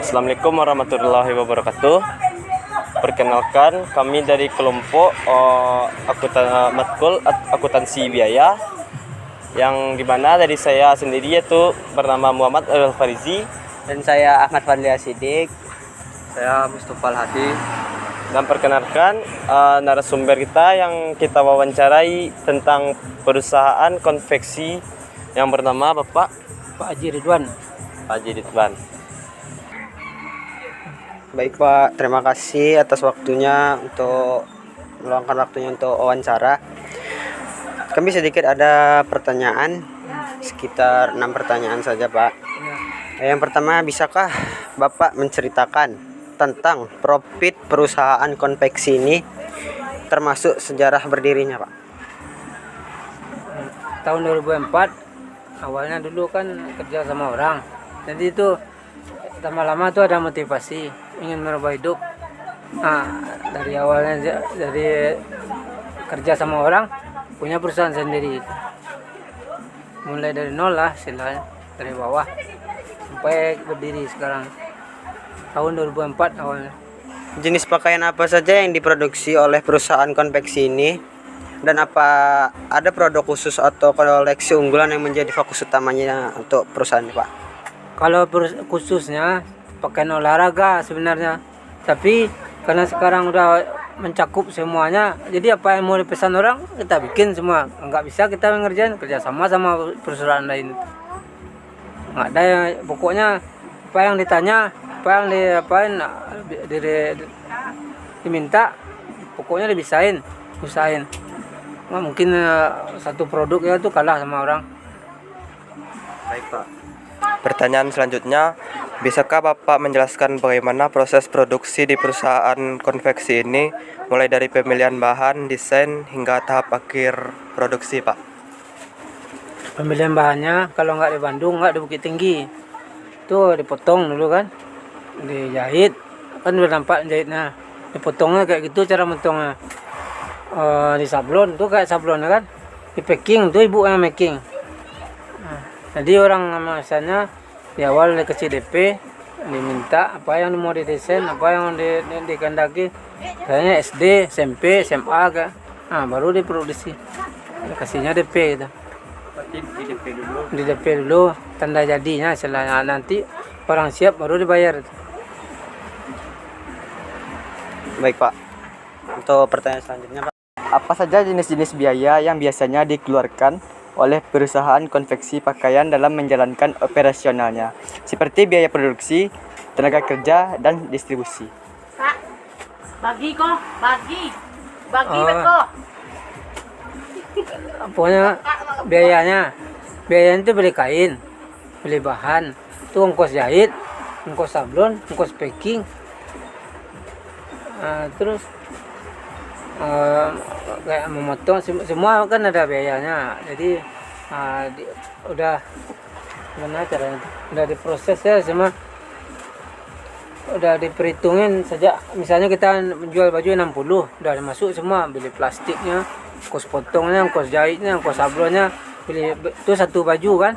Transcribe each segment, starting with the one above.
Assalamualaikum warahmatullahi wabarakatuh. Perkenalkan, kami dari kelompok akuntansi biaya, yang dimana dari saya sendiri yaitu bernama Muhammad Al-Farizi, Dan saya Ahmad Fadlia Sidik. Saya Mustafa Al-Hadi. dan perkenalkan narasumber kita yang kita wawancarai tentang perusahaan konveksi yang bernama Bapak Haji Ridwan. Haji Ridwan. Baik Pak, terima kasih atas waktunya untuk meluangkan waktunya untuk wawancara. Kami sedikit ada pertanyaan, sekitar 6 pertanyaan saja Pak. Yang pertama, bisakah Bapak menceritakan tentang profit perusahaan konveksi ini, termasuk sejarah berdirinya Pak? Tahun 2004 awalnya dulu kan kerja sama orang, jadi itu lama-lama tuh ada motivasi ingin merubah hidup. Dari awalnya dari kerja sama orang punya perusahaan sendiri, mulai dari nol lah istilahnya, dari bawah sampai berdiri sekarang tahun 2004 awalnya. Jenis pakaian apa saja yang diproduksi oleh perusahaan konveksi ini? Dan apa ada produk khusus atau koleksi unggulan yang menjadi fokus utamanya untuk perusahaan ini Pak? Kalau khususnya pakaian olahraga sebenarnya, tapi karena sekarang udah mencakup semuanya, jadi apa yang mau dipesan orang kita bikin semua. Nggak bisa kita ngerjain kerjasama sama perusahaan lain. Nggak ada yang, pokoknya apa yang ditanya, apa yang diminta, pokoknya dibisain, usahain. Nggak mungkin satu produk ya tuh kalah sama orang. Baik Pak. Pertanyaan selanjutnya, bisakah Bapak menjelaskan bagaimana proses produksi di perusahaan konveksi ini, mulai dari pemilihan bahan, desain, hingga tahap akhir produksi Pak? Pemilihan bahannya kalau nggak di Bandung, nggak di Bukit Tinggi, tuh dipotong dulu kan, dijahit, kan udah nampak jahitnya, dipotongnya kayak gitu cara mentongnya. Di sablon tuh kayak sablonnya kan, di packing tuh ibu yang making. Jadi orang misalnya di awal dikasih DP, diminta apa yang mau didesain, apa yang dikehendaki, kayaknya SD, SMP, SMA kan, baru diproduksi, kasihnya DP gitu. Di DP dulu, tanda jadinya, setelah nanti orang siap baru dibayar. Baik Pak, untuk pertanyaan selanjutnya Pak, apa saja jenis-jenis biaya yang biasanya dikeluarkan oleh perusahaan konveksi pakaian dalam menjalankan operasionalnya, seperti biaya produksi, tenaga kerja, dan distribusi? Pak, bagi Oh. kok. Pokoknya biayanya itu beli kain, beli bahan, itu ongkos jahit, ongkos sablon, ongkos packing, terus kayak memotong semua kan ada biayanya. Jadi udah gimana caranya, udah diproses ya semua, udah diperhitungin sejak misalnya kita menjual baju 60, udah masuk semua, beli plastiknya, ongkos potongnya, ongkos jahitnya, ongkos sablonnya, beli itu satu baju kan,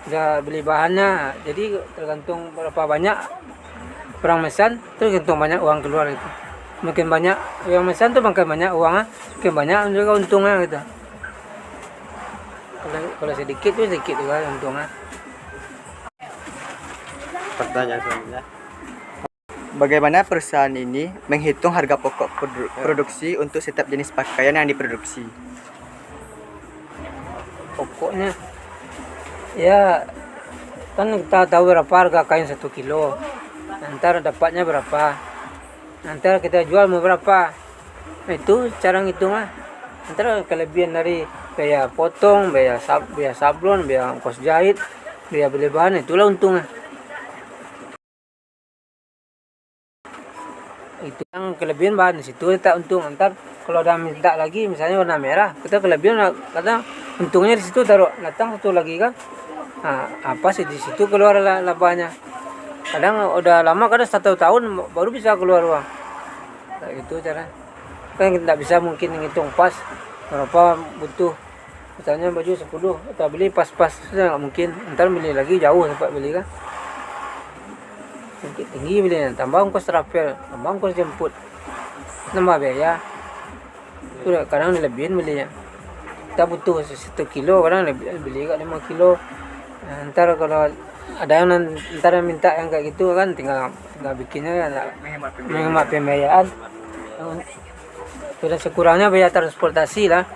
udah beli bahannya. Jadi tergantung berapa banyak orang mesan, tergantung banyak uang keluar itu. Makin banyak yang mesan tuh makin banyak uangnya, makin banyak juga untungnya gitu. Kalau sedikit tuh sedikit juga untungnya. pertanyaan selanjutnya, bagaimana perusahaan ini menghitung harga pokok produksi untuk setiap jenis pakaian yang diproduksi? Pokoknya ya kan kita tahu berapa harga kain 1 kilo, ntar dapatnya berapa, nanti kita jual mau berapa. Itu cara ngitungnya. Antara kelebihan dari biaya potong, biaya sablon, biaya ongkos jahit, biaya beli bahan, itulah untungnya. Itu yang kelebihan bahan, di situ kita untung. Ntar kalau udah minta lagi misalnya warna merah, kita kelebihan, kadang untungnya di situ taruh, datang satu lagi kan, apa sih di situ keluar labanya. Kadang udah lama, kadang 1 tahun baru bisa keluar uang. Kayak gitu cara. Kan tidak bisa mungkin ngitung pas berapa butuh. Misalnya baju 10, kita beli pas-pas, sudah nggak mungkin. Ntar beli lagi jauh sampai beli kan. Bukit Tinggi belinya, tambah ongkos travel, tambah ongkos jemput, nambah biaya. Udah kadang dilebihin belinya. Kita butuh 1 kilo, kadang beli kat 5 kilo. Nah, ntar kalau ada yang ntar yang minta yang kayak gitu kan tinggal bikinnya kan menghemat pembiayaan. Sudah sekurangnya biaya transportasi lah.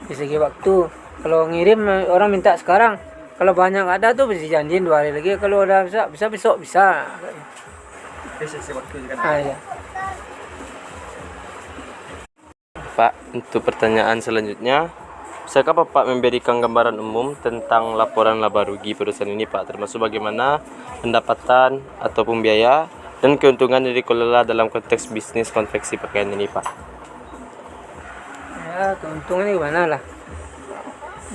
Di segi waktu, kalau ngirim orang minta sekarang, kalau banyak ada tuh bisa janjiin 2 hari lagi. Kalau udah bisa besok bisa. Iya. Pak, untuk pertanyaan selanjutnya, bisakah Bapak memberikan gambaran umum tentang laporan laba rugi perusahaan ini, Pak, termasuk bagaimana pendapatan ataupun biaya dan keuntungan yang dikelola dalam konteks bisnis konveksi pakaian ini, Pak? Ya, keuntungannya gimana lah?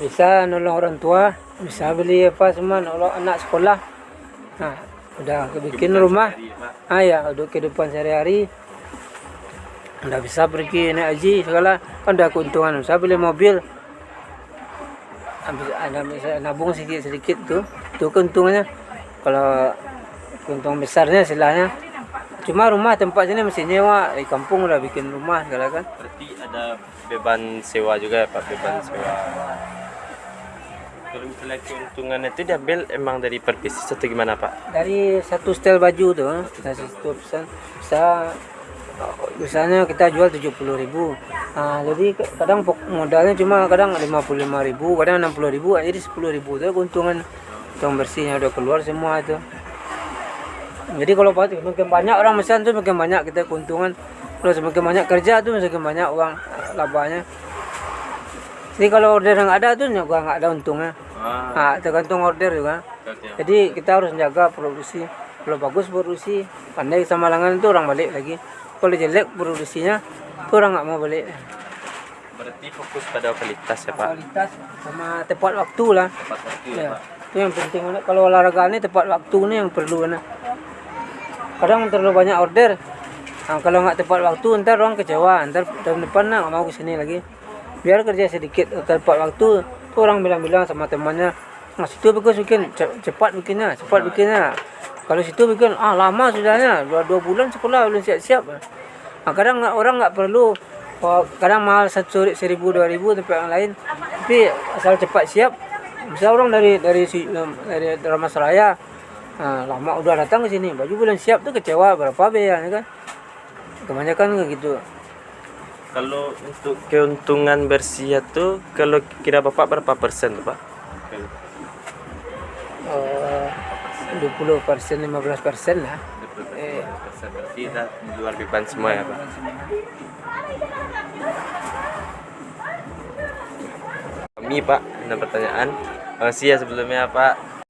Bisa nolong orang tua, bisa beli apa semua, nolong anak sekolah. Nah, udah bikin rumah. Ya, untuk kehidupan sehari-hari. Udah bisa pergi naik haji segala, kan udah keuntungan. Bisa beli mobil. Ada bisa nabung sedikit-sedikit tuh. Itu keuntungannya. Kalau keuntungan besarnya istilahnya. Cuma rumah tempat sini mesti nyewa, di kampung udah bikin rumah segala kan. Berarti ada beban sewa juga ya, Pak, beban sewa. Kalau misalnya keuntungan itu diambil emang dari per bisnis atau gimana, Pak? Dari satu setel baju tuh, dari satu pesan bisa misalnya kita jual 70.000. Nah, jadi kadang modalnya cuma kadang 55.000, kadang 60.000, jadi 10.000 itu keuntungan yang bersihnya udah keluar semua itu. Jadi kalau semakin banyak orang pesan tuh semakin banyak kita keuntungan. Kalau semakin banyak kerja tuh semakin banyak uang labanya. Jadi kalau order yang ada tuh nggak ada untungnya. Nah, tergantung order juga. Jadi kita harus jaga produksi. Kalau bagus produksi, pandai sama langan itu orang balik lagi. Kalau jelek produksinya, itu orang nggak mau balik. Berarti fokus pada kualitas ya, Pak? Kualitas sama tepat waktu lah. Tepat waktu ya, Ya, Pak? itu yang penting. Kalau olahraga ini tepat waktu ini yang perlu. Kadang terlalu banyak order. Nah, kalau nggak tepat waktu, ntar orang kecewa. Ntar tahun depan nggak mau kesini lagi. Biar kerja sedikit tepat waktu. Tuh orang bilang-bilang sama temannya, nah situ bikin cepat bikinnya. Kalau situ bikin lama sudahnya, 2 bulan sekolah belum siap-siap. Nah, kadang orang nggak perlu, kadang mahal 1.000 2.000 tempat yang lain, tapi asal cepat siap. Bisa orang dari Ramasraya, lama udah datang ke sini, baju belum siap tuh kecewa, berapa biayanya kan? Kebanyakan kayak gitu. Kalau untuk keuntungan bersih itu, kalau kira Bapak berapa persen, Pak? 20%, 15% lah. 20%, berarti kita jual beban semua ya, Pak? Kami, Pak, ada pertanyaan. Terima kasih ya sebelumnya, Pak.